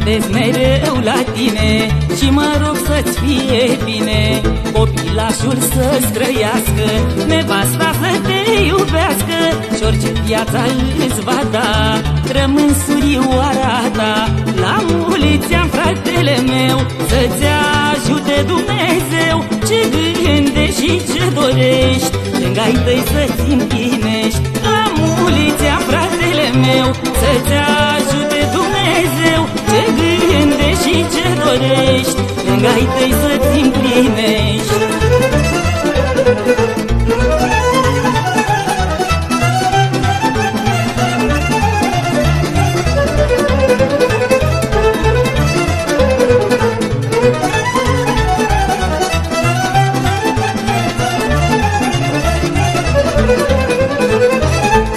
gândesc mereu la tine și mă rog să-ți fie bine. Copilașul să-ți trăiască, nevasta să te iubească și orice viața îți va da, rămân surioara ta. La mulți ani, fratele meu, să-ți ajute Dumnezeu. Ce gândești și ce dorești, lângă ai tăi să-ți împlinești. La mulți ani, fratele meu, să-ți ajute Dumnezeu. Ce gândești și ce dorești, lângă ai tăi să-ți împlinești.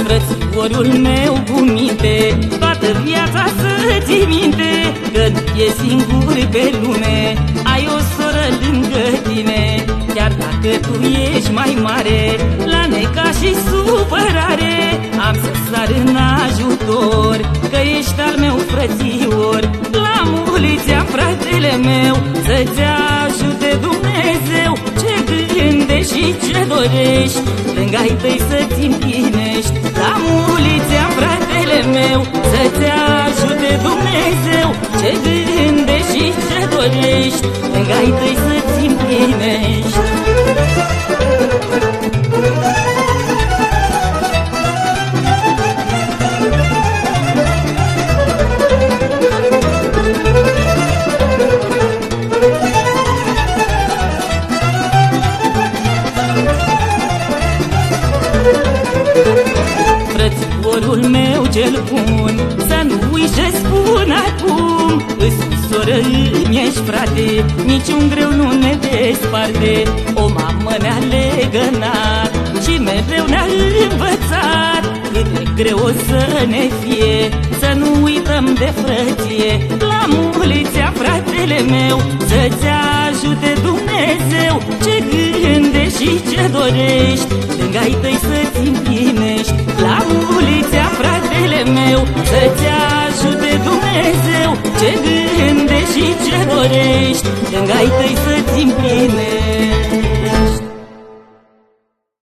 Frățiorul meu cu minte, toată viața să-ți minte, că e singur pe lume, ai o soră lângă tine. Chiar dacă tu ești mai mare, la neca și supărare, am să sar în ajutor, că ești al meu frățior. La mulți ani, fratele meu, să-ți ajute Dumnezeu. Ce gândești și ce dorești, lângă ai tăi să-ți împlinești. La mulți ani, fratele meu, să-ți ajute Dumnezeu. Ce gândești și ce dorești, lângă ai tăi să-ți împlinești. Frățiorul meu cel bun, să nu uiți ce spun acum. Îți soră, îmi ești frate, niciun greu nu ne desparte. O mamă ne-a legănat și mereu ne-a învățat cât de greu o să ne fie, să nu uităm de frăție. La mulți ani, fratele meu, să-ți ajute Dumnezeu. Ce gândești și ce dorești, lângă ai tăi să-ți împlinești. La mulți ani, fratele meu, să-ți ajute Dumnezeu. Ce gândești și ce dorești, lângă ai tăi să-ți